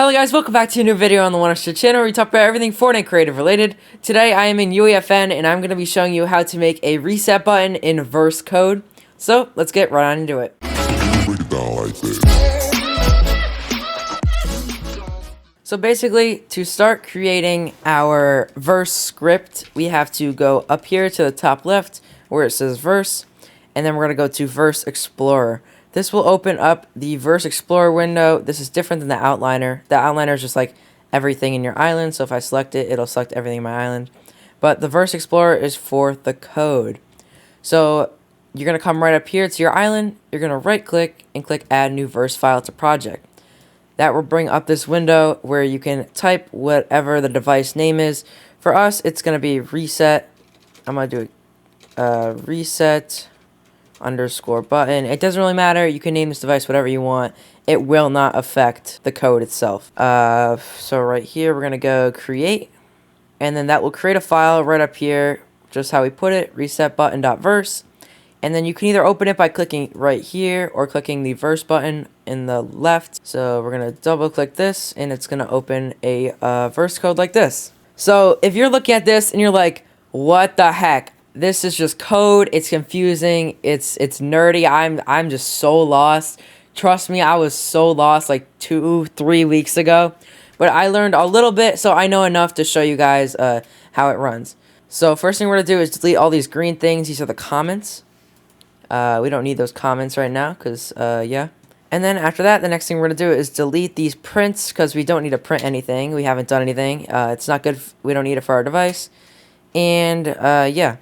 Hello guys, welcome back to a new video on the Wondershare channel where we talk about everything Fortnite creative related. Today I am in UEFN and I'm going to be showing you how to make a reset button in verse code. So let's get right on into it. So basically, to start creating our verse script, we have to go up here to the top left where it says verse, and then we're going to go to Verse Explorer. This will open up the Verse Explorer window. This is different than the outliner. The outliner is just like everything in your island, so if I select it, it'll select everything in my island. But the Verse Explorer is for the code. So you're going to come right up here to your island, you're going to right click and click Add New Verse File to Project. That will bring up this window where you can type whatever the device name is. For us, it's going to be reset. I'm going to do reset underscore button. It doesn't really matter. You can name this device whatever you want. It will not affect the code itself. So right here, we're going to go create. And then that will create a file right up here, just how we put it, reset button.verse. And then you can either open it by clicking right here or clicking the verse button in the left. So we're going to double click this and it's going to open a verse code like this. So if you're looking at this and you're like, what the heck? This is just code. It's confusing. It's nerdy. I'm just so lost. Trust me, I was so lost like 2-3 weeks ago. But I learned a little bit, so I know enough to show you guys how it runs. So first thing we're going to do is delete all these green things. These are the comments. We don't need those comments right now because, yeah. And then after that, the next thing we're going to do is delete these prints because we don't need to print anything. We haven't done anything. It's not good. We don't need it for our device. And, yeah.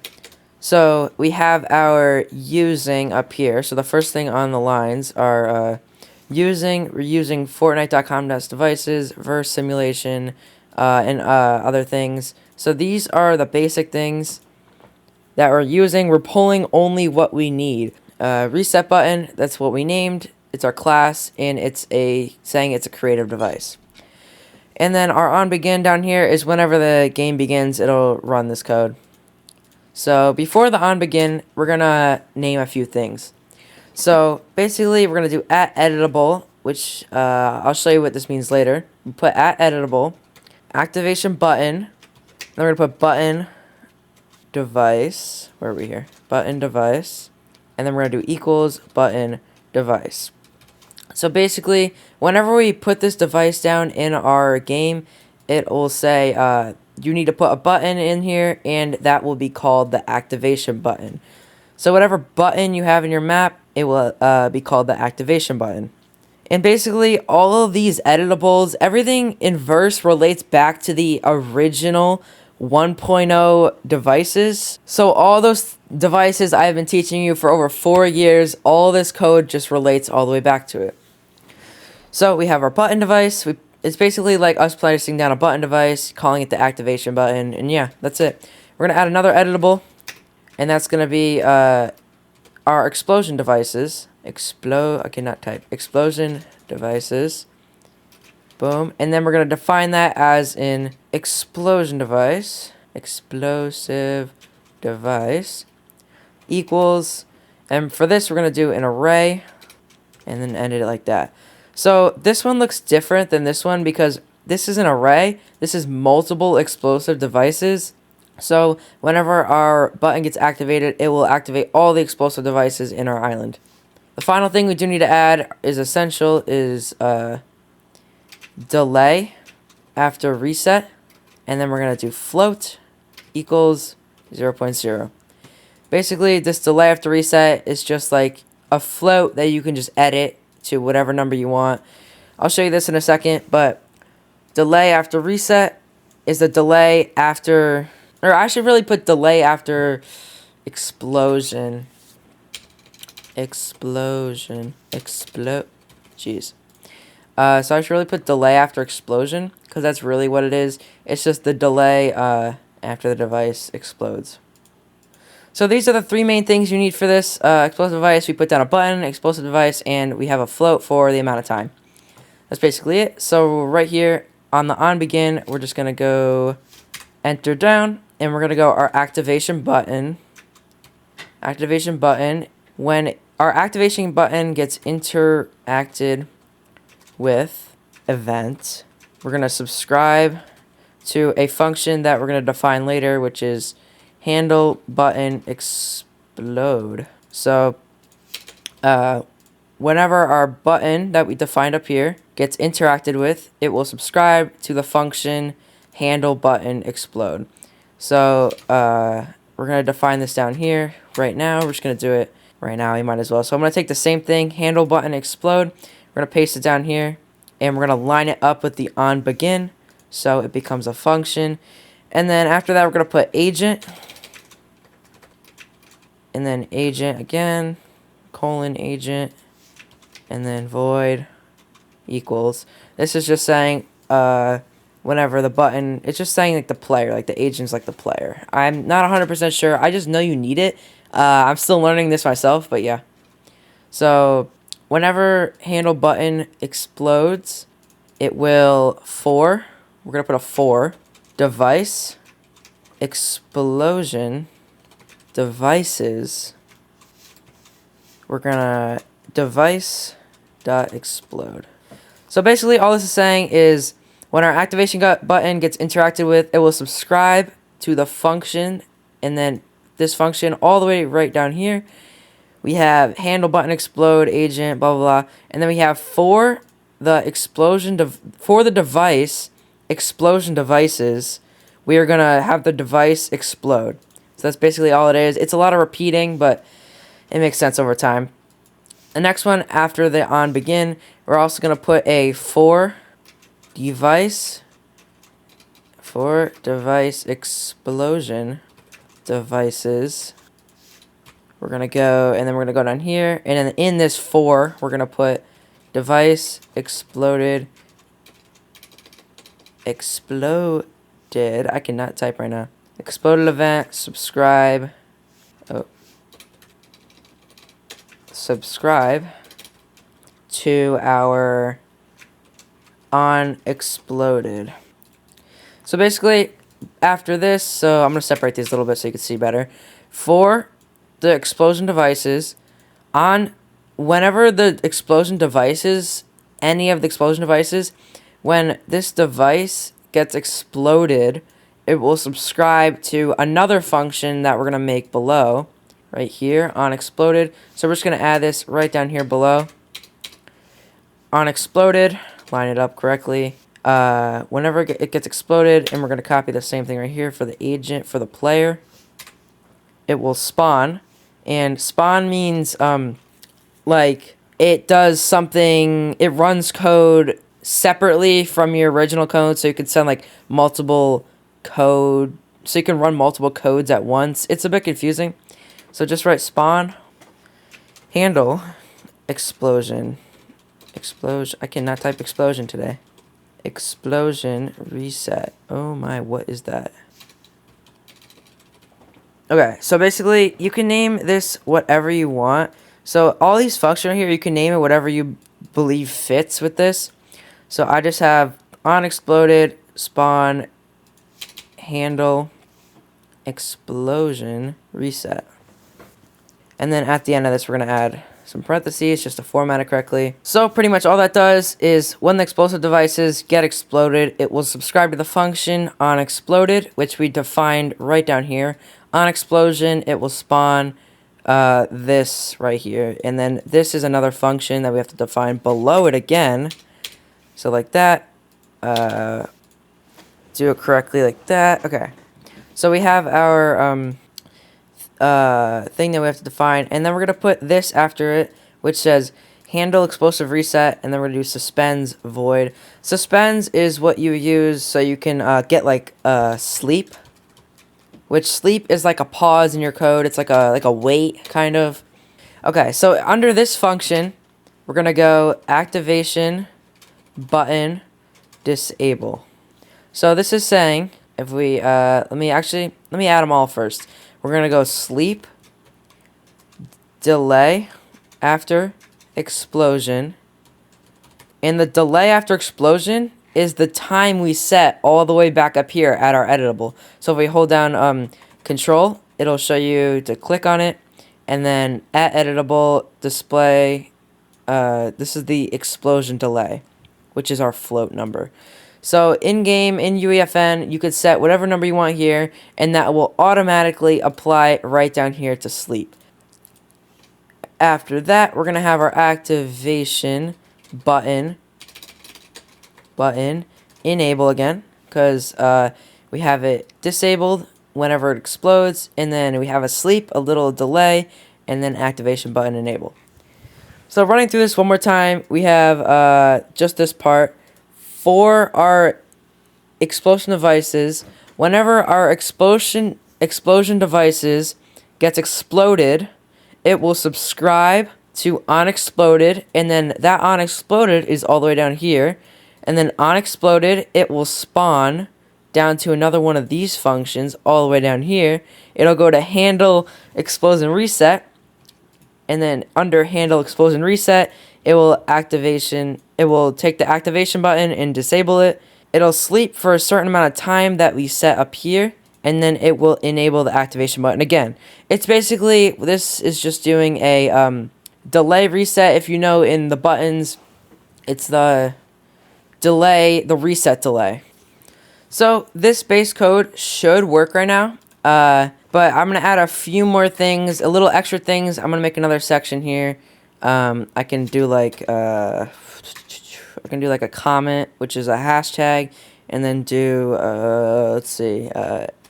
So we have our using up here. So the first thing on the lines are we're using Fortnite.com/devices, verse simulation, and other things. So these are the basic things that we're using. We're pulling only what we need. Reset button, that's what we named. It's our class, and it's saying it's a creative device. And then our on begin down here is whenever the game begins, it'll run this code. So before the on begin, we're gonna name a few things. So basically, we're gonna do @editable, which I'll show you what this means later. We put @editable, activation button. Then we're gonna put button device. Where are we here? Button device, and then we're gonna do equals button device. So basically, whenever we put this device down in our game, it will say you need to put a button in here, and that will be called the activation button. So whatever button you have in your map, it will be called the activation button. And basically, all of these editables, everything in verse relates back to the original 1.0 devices. So all those devices I've been teaching you for over 4 years, all this code just relates all the way back to it. So we have our button device. It's basically like us placing down a button device, calling it the activation button, and yeah, that's it. We're going to add another editable, and that's going to be our explosion devices. I cannot type. Explosion devices. Boom. And then we're going to define that as an explosion device. Explosive device. Equals. And for this, we're going to do an array. And then end it like that. So this one looks different than this one because this is an array. This is multiple explosive devices. So whenever our button gets activated, it will activate all the explosive devices in our island. The final thing we do need to add is essential is delay after reset, and then we're going to do float equals 0.0. Basically, this delay after reset is just like a float that you can just edit to whatever number you want. I'll show you this in a second, but delay after reset is the delay after, or I should really put delay after explosion. Jeez. So I should really put delay after explosion, because that's really what it is. It's just the delay after the device explodes. So these are the three main things you need for this explosive device. We put down a button, explosive device, and we have a float for the amount of time. That's basically it. So right here on the on begin, we're just going to go enter down, and we're going to go our activation button. Activation button. When our activation button gets interacted with event, we're going to subscribe to a function that we're going to define later, which is handle button explode. So whenever our button that we defined up here gets interacted with, it will subscribe to the function handle button explode. So we're going to define this down here right now. We're just going to do it right now. You might as well. So I'm going to take the same thing, handle button explode. We're going to paste it down here, and we're going to line it up with the on begin, so it becomes a function. And then after that, we're going to put agent, and then agent again, colon agent, and then void equals. This is just saying whenever the button, it's just saying like the player, like the agent's like the player. I'm not 100% sure. I just know you need it. I'm still learning this myself, but yeah. So whenever handle button explodes, it will we're going to put a device explosion devices. We're going to device dot explode. So basically all this is saying is when our activation button gets interacted with, it will subscribe to the function, and then this function all the way right down here, we have handle button explode agent blah blah blah, and then we have for the device explosion devices, we are gonna have the device explode. So that's basically all it is. It's a lot of repeating, but it makes sense over time. The next one after the on begin, we're also gonna put a for device explosion devices. We're gonna go, and then we're gonna go down here, and then in this we're gonna put device exploded. I cannot type right now. Exploded event subscribe. Subscribe to our on exploded. So basically, after this, so I'm gonna separate these a little bit so you can see better. For the explosion devices, whenever the explosion devices, any of the explosion devices, when this device gets exploded, it will subscribe to another function that we're going to make below, right here, on exploded. So we're just going to add this right down here below. On exploded, line it up correctly. Whenever it gets exploded, and we're going to copy the same thing right here for the agent, for the player, it will spawn. And spawn means, like, it does something, it runs code separately from your original code, so you can send, like, multiple code, so you can run multiple codes at once. It's a bit confusing. So just write spawn, handle, explosion, I cannot type explosion today. Explosion reset. Oh my, what is that? Okay, so basically, you can name this whatever you want. So all these functions here, you can name it whatever you believe fits with this. So I just have on exploded, spawn, handle, explosion, reset. And then at the end of this, we're going to add some parentheses just to format it correctly. So pretty much all that does is when the explosive devices get exploded, it will subscribe to the function on exploded, which we defined right down here. On explosion, it will spawn this right here. And then this is another function that we have to define below it again. So like that. Do it correctly like that. Okay. So we have our thing that we have to define, and then we're going to put this after it, which says handle explosive reset, and then we're going to do suspends void. Suspends is what you use so you can get like sleep, which sleep is like a pause in your code. It's like a wait kind of. Okay, so under this function, we're going to go activation button disable. So this is saying if we let me add them all first. We're going to go sleep, delay after explosion. And the delay after explosion is the time we set all the way back up here at our editable. So if we hold down control, it'll show you to click on it. And then at editable display, this is the explosion delay, which is our float number. So in-game, in UEFN, you could set whatever number you want here, and that will automatically apply right down here to sleep. After that, we're going to have our activation button enable again, because we have it disabled whenever it explodes, and then we have a sleep, a little delay, and then activation button enable. So running through this one more time, we have just this part. For our explosion devices, whenever our explosion devices gets exploded, it will subscribe to unexploded, and then that unexploded is all the way down here, and then unexploded, it will spawn down to another one of these functions all the way down here. It'll go to handle explosion reset, and then under handle explosion reset, it will take the activation button and disable it. It'll sleep for a certain amount of time that we set up here, and then it will enable the activation button again. It's basically, this is just doing a delay reset. If you know in the buttons, it's the delay, the reset delay. So this base code should work right now. But I'm going to add a few more things, a little extra things. I'm going to make another section here. I can do like a comment, which is a hashtag, and then do, let's see,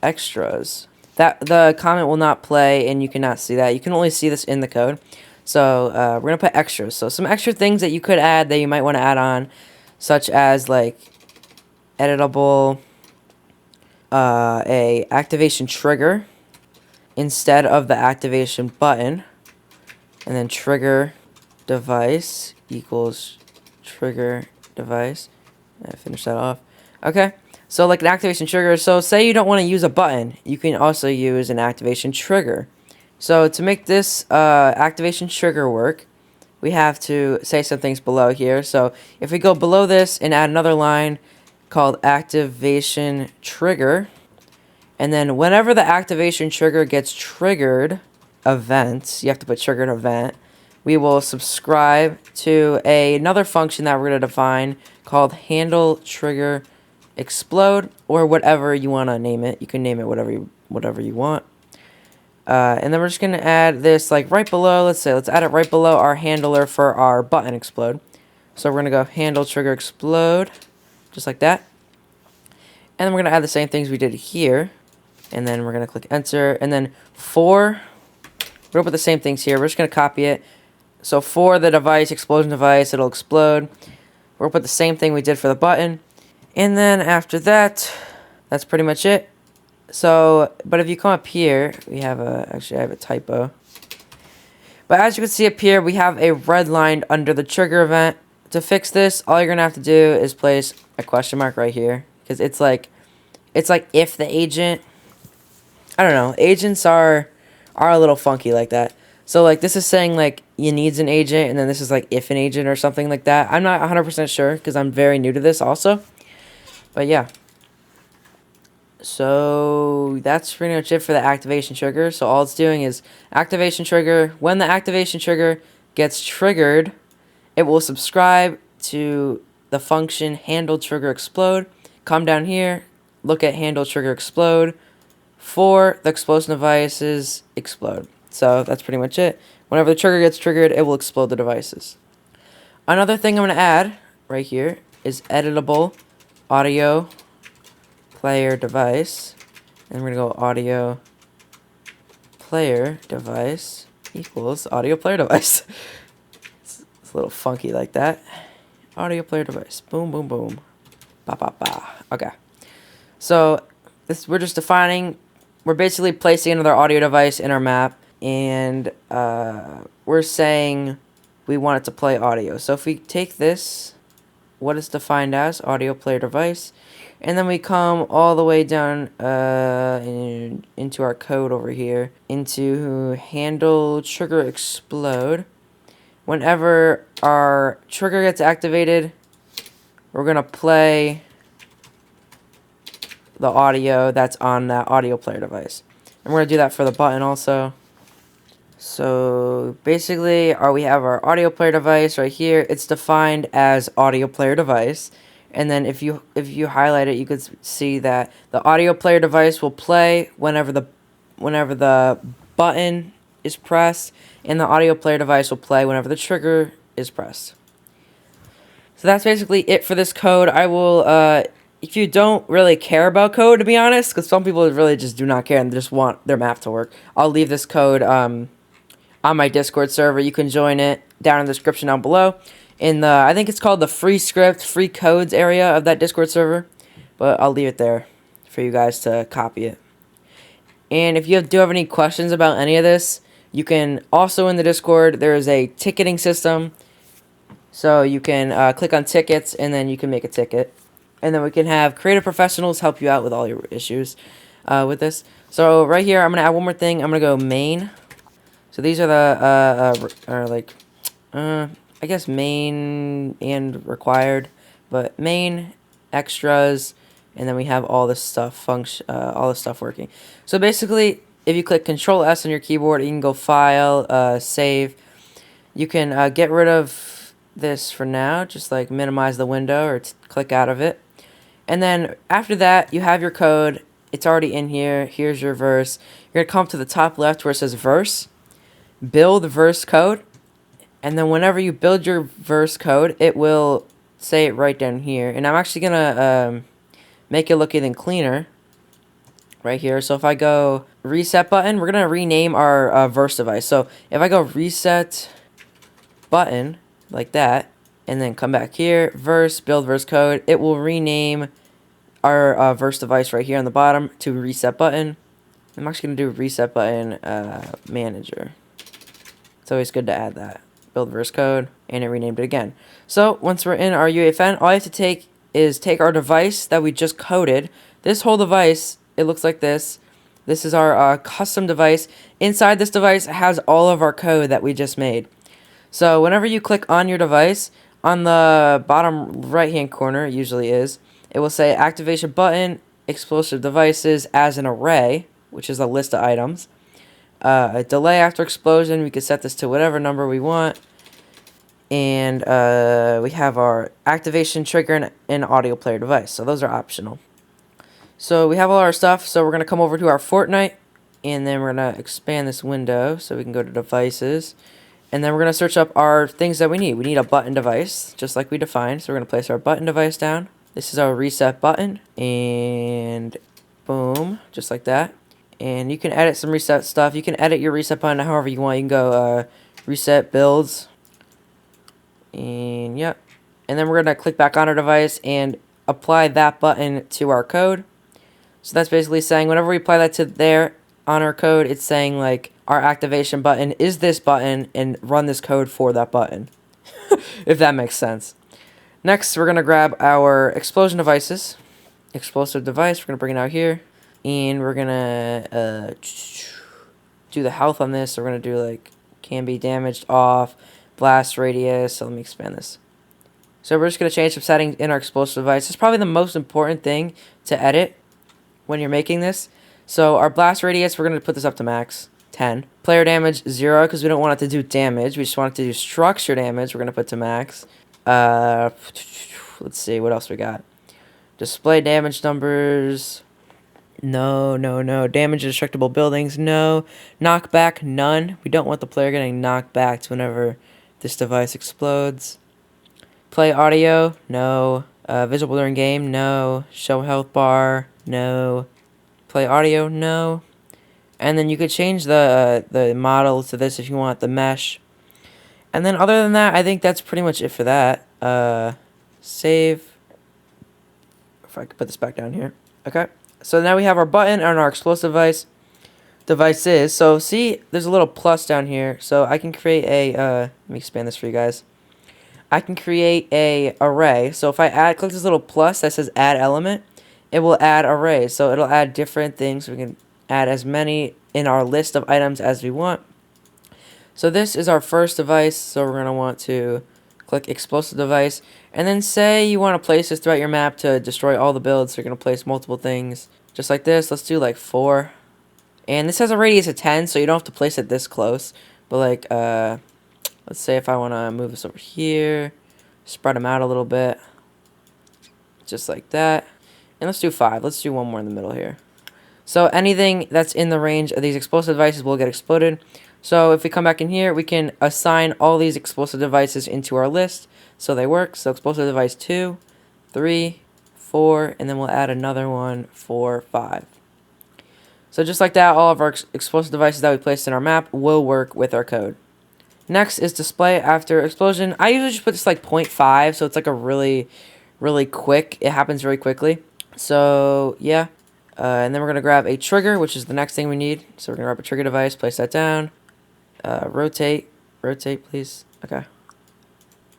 extras. The comment will not play, and you cannot see that. You can only see this in the code. So we're going to put extras. So some extra things that you could add that you might want to add on, such as like editable, a activation trigger instead of the activation button, and then trigger device equals trigger device. I finish that off. Okay, so like an activation trigger. So say you don't want to use a button, you can also use an activation trigger. So to make this activation trigger work, we have to say some things below here. So if we go below this and add another line called activation trigger, and then whenever the activation trigger gets triggered, events, you have to put triggered event, we will subscribe to another function that we're going to define called handle trigger explode, or whatever you want to name it. You can name it whatever you want. And then we're just going to add this like right below, let's add it right below our handler for our button explode. So we're going to go handle trigger explode, just like that. And then we're going to add the same things we did here. And then we're going to click enter. And then we're going to put the same things here. We're just going to copy it. So for the device, explosion device, it'll explode. We're going to put the same thing we did for the button. And then after that, that's pretty much it. So, but if you come up here, we have actually I have a typo. But as you can see up here, we have a red line under the trigger event. To fix this, all you're going to have to do is place a question mark right here. Because it's like if the agent, I don't know, agents are a little funky like that. So like this is saying like you needs an agent, and then this is like if an agent or something like that. I'm not 100% sure because I'm very new to this also. But yeah. So that's pretty much it for the activation trigger. So all it's doing is activation trigger. When the activation trigger gets triggered, it will subscribe to the function handle trigger explode. Come down here, look at handle trigger explode. For the explosion devices explode. So that's pretty much it. Whenever the trigger gets triggered, it will explode the devices. Another thing I'm going to add right here is editable audio player device. And we're going to go audio player device equals audio player device. It's a little funky like that. Audio player device. Boom, boom, boom. Ba, ba, ba. Okay. So we're just defining, we're basically placing another audio device in our map, and we're saying we want it to play audio. So if we take this, what it's defined as, audio player device, and then we come all the way down into our code over here, into handle trigger explode. Whenever our trigger gets activated, we're going to play the audio that's on that audio player device. And we're going to do that for the button also. So basically, we have our audio player device right here. It's defined as audio player device, and then if you highlight it, you could see that the audio player device will play whenever the button is pressed, and the audio player device will play whenever the trigger is pressed. So that's basically it for this code. I will, if you don't really care about code, to be honest, because some people really just do not care and just want their map to work, I'll leave this code on my Discord server. You can join it down in the description down below. In the, I think it's called the free script, free codes area of that Discord server. But I'll leave it there for you guys to copy it. And if you do have any questions about any of this, you can also in the Discord, there is a ticketing system. So you can click on tickets and then you can make a ticket. And then we can have creative professionals help you out with all your issues with this. So right here, I'm going to add one more thing. I'm going to go main. So these are the, I guess main and required, but main, extras, and then we have all this stuff all this stuff working. So basically, if you click Control S on your keyboard, you can go File, Save. You can get rid of this for now, just like minimize the window or click out of it. And then after that, you have your code. It's already in here. Here's your verse. You're gonna come to the top left where it says verse. Build verse code, and then whenever you build your verse code, it will say it right down here. And I'm actually gonna make it look even cleaner right here. So if I go reset button, we're gonna rename our verse device. So if I go reset button like that, and then come back here, verse, build verse code, it will rename our verse device right here on the bottom to reset button. I'm actually gonna do reset button manager. It's always good to add that. Build verse code, and it renamed it again. So once we're in our UEFN, all I have to take is take our device that we just coded. This whole device, it looks like this. This is our custom device. Inside this device has all of our code that we just made. So whenever you click on your device, on the bottom right hand corner, it usually is, it will say activation button, explosive devices as an array, which is a list of items. A delay after explosion, we can set this to whatever number we want. And we have our activation trigger and audio player device. So those are optional. So we have all our stuff. So we're going to come over to our Fortnite. And then we're going to expand this window so we can go to devices. And then we're going to search up our things that we need. We need a button device, just like we defined. So we're going to place our button device down. This is our reset button. And boom, just like that. And you can edit some reset stuff. You can edit your reset button however you want. You can go reset builds. And yep. And then we're going to click back on our device and apply that button to our code. So that's basically saying whenever we apply that to there on our code, it's saying like our activation button is this button and run this code for that button. If that makes sense. Next, we're going to grab our explosion devices. Explosive device. We're going to bring it out here. And we're gonna do the health on this. So we're gonna do like can be damaged off, blast radius. So let me expand this. So we're just gonna change some settings in our explosive device. It's probably the most important thing to edit when you're making this. So our blast radius, we're gonna put this up to max 10. Player damage 0 because we don't want it to do damage. We just want it to do structure damage. We're gonna put to max. Let's see what else we got. Display damage numbers. No. Damage to destructible buildings, no. Knockback, none. We don't want the player getting knocked back whenever this device explodes. Play audio, no. Visible during game, no. Show health bar, no. Play audio, no. And then you could change the model to this if you want, the mesh. And then other than that, I think that's pretty much it for that. Save. If I could put this back down here. Okay. So now we have our button and our explosive devices. So see, there's a little plus down here. So I can create a, let me expand this for you guys. I can create a array. So if I click this little plus that says add element, it will add arrays. So it'll add different things. We can add as many in our list of items as we want. So this is our first device. So we're going to want to click explosive device. And then say you want to place this throughout your map to destroy all the builds. So you're going to place multiple things just like this. Let's do like 4. And this has a radius of 10, so you don't have to place it this close. But like, let's say if I want to move this over here, spread them out a little bit, just like that. And let's do 5. Let's do one more in the middle here. So anything that's in the range of these explosive devices will get exploded. So if we come back in here, we can assign all these explosive devices into our list so they work. So explosive device 2, 3, 4, and then we'll add another one for 5. So just like that, all of our explosive devices that we placed in our map will work with our code. Next is display after explosion. I usually just put this like 0.5, so it's like a really quick. It happens very quickly. So yeah, and then we're gonna grab a trigger, which is the next thing we need. So we're gonna grab a trigger device, place that down, rotate, please. Okay.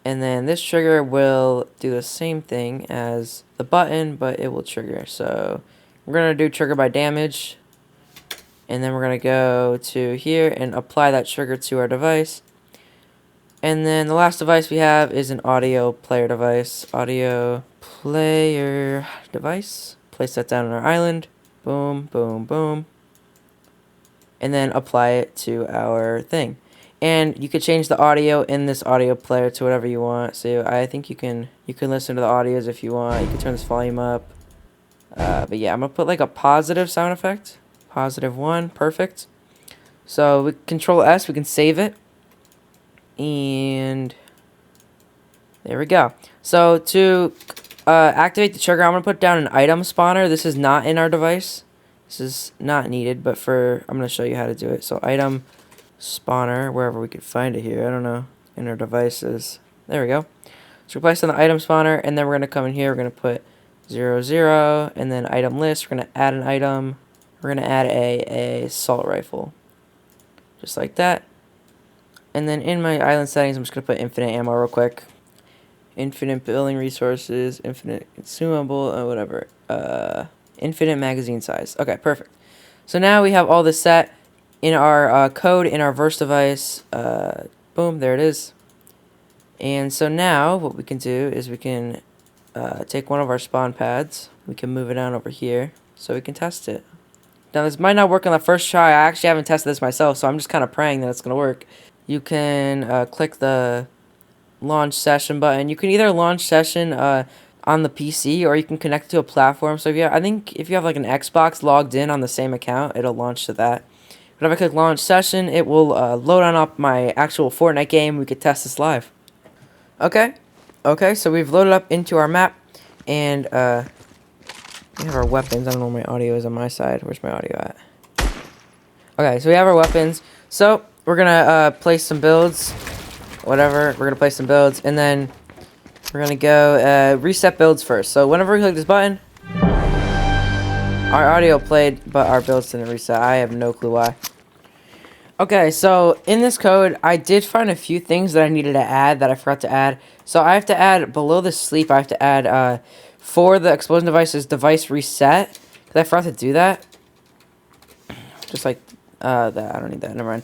And then this trigger will do the same thing as the button, but it will trigger. So we're gonna do trigger by damage. And then we're going to go to here and apply that trigger to our device. And then the last device we have is an audio player device. Audio player device. Place that down on our island. Boom, boom, boom. And then apply it to our thing. And you could change the audio in this audio player to whatever you want. So I think you can listen to the audios if you want. You can turn this volume up. But yeah, I'm going to put like a positive sound effect. +1, perfect. So with Control S, we can save it. And there we go. So to activate the trigger, I'm going to put down an item spawner. This is not in our device. This is not needed, but I'm going to show you how to do it. So item spawner, wherever we could find it here. I don't know. In our devices. There we go. So we place on the item spawner, and then we're going to come in here. We're going to put 0, 0, and then item list. We're going to add an item. We're going to add a assault rifle. Just like that. And then in my island settings, I'm just going to put infinite ammo real quick. Infinite building resources, infinite consumable, whatever. Infinite magazine size. Okay, perfect. So now we have all this set in our code in our verse device. Boom, there it is. And so now what we can do is we can take one of our spawn pads. We can move it down over here so we can test it. Now, this might not work on the first try. I actually haven't tested this myself, so I'm just kind of praying that it's going to work. You can click the launch session button. You can either launch session on the PC, or you can connect it to a platform. So I think if you have like an Xbox logged in on the same account, it'll launch to that. But if I click launch session, it will load on up my actual Fortnite game. We could test this live. Okay, so we've loaded up into our map, and we have our weapons. I don't know where my audio is on my side. Where's my audio at? Okay, so we have our weapons. So we're gonna place some builds. Whatever. We're gonna place some builds, and then we're gonna go reset builds first. So whenever we click this button, our audio played, but our builds didn't reset. I have no clue why. Okay, so in this code, I did find a few things that I needed to add that I forgot to add. So I have to add, below the sleep, I have to add, for the explosion devices, device reset. Because I forgot to do that. Just like, that. I don't need that. Never mind.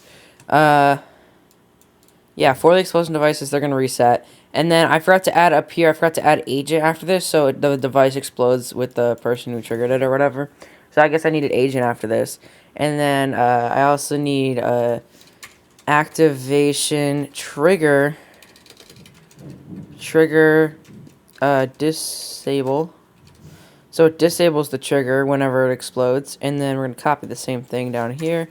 Yeah, for the explosion devices, they're going to reset. And then I forgot to add up here, I forgot to add agent after this, so the device explodes with the person who triggered it or whatever. So I guess I needed agent after this. And then I also need activation trigger disable. So it disables the trigger whenever it explodes. And then we're going to copy the same thing down here,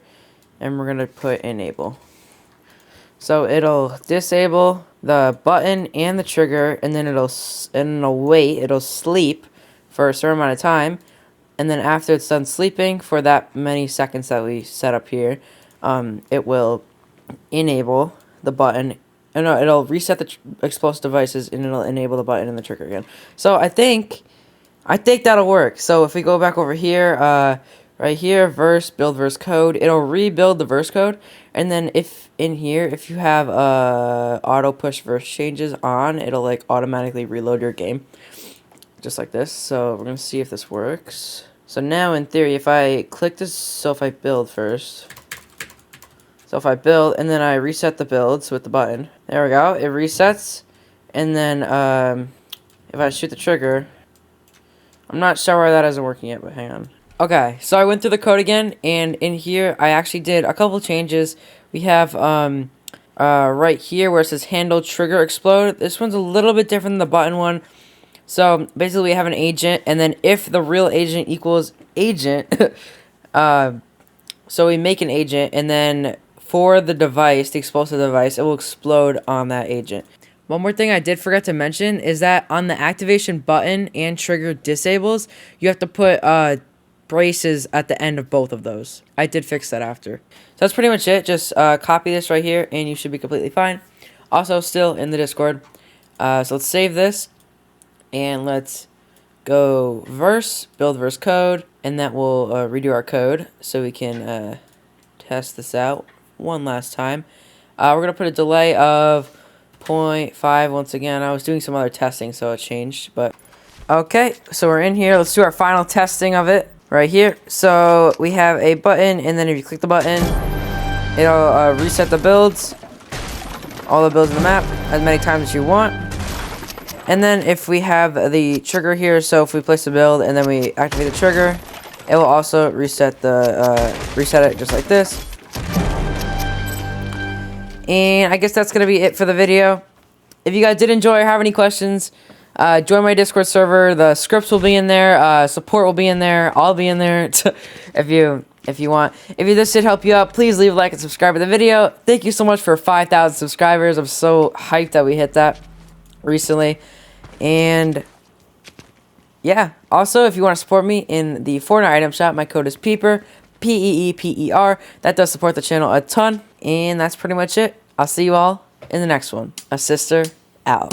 and we're going to put enable. So it'll disable the button and the trigger, and then it'll wait. It'll sleep for a certain amount of time, and then after it's done sleeping for that many seconds that we set up here, it will enable the button. No, it'll reset the explosive devices, and it'll enable the button and the trigger again. So I think that'll work. So if we go back over here, right here, verse, build verse code, it'll rebuild the verse code. And then if in here, if you have auto push verse changes on, it'll like automatically reload your game. Just like this. So we're going to see if this works. So now in theory, if I click this, so if I build first. So if I build, and then I reset the builds with the button. There we go. It resets. And then if I shoot the trigger, I'm not sure why that isn't working yet, but hang on. Okay, so I went through the code again, and in here I actually did a couple changes. We have right here where it says handle trigger explode. This one's a little bit different than the button one. So basically we have an agent, and then if the real agent equals agent, so we make an agent, and then for the device, the explosive device, it will explode on that agent. One more thing I did forget to mention is that on the activation button and trigger disables, you have to put braces at the end of both of those. I did fix that after. So that's pretty much it. Just copy this right here, and you should be completely fine. Also, still in the Discord. So let's save this, and let's go verse, build verse code, and that will redo our code so we can test this out one last time. We're going to put a delay of 0.5 once again. I was doing some other testing, so it changed, but okay, so we're in here. Let's do our final testing of it right here. So we have a button, and then if you click the button, it'll reset the builds, all the builds in the map, as many times as you want. And then if we have the trigger here, so if we place a build and then we activate the trigger, it will also reset it just like this. And I guess that's going to be it for the video. If you guys did enjoy or have any questions, join my Discord server. The scripts will be in there. Support will be in there. I'll be in there if you want. If this did help you out, please leave a like and subscribe to the video. Thank you so much for 5,000 subscribers. I'm so hyped that we hit that recently. And yeah, also if you want to support me in the Fortnite item shop, my code is peeper, P-E-E-P-E-R. That does support the channel a ton. And that's pretty much it. I'll see you all in the next one. A sister out.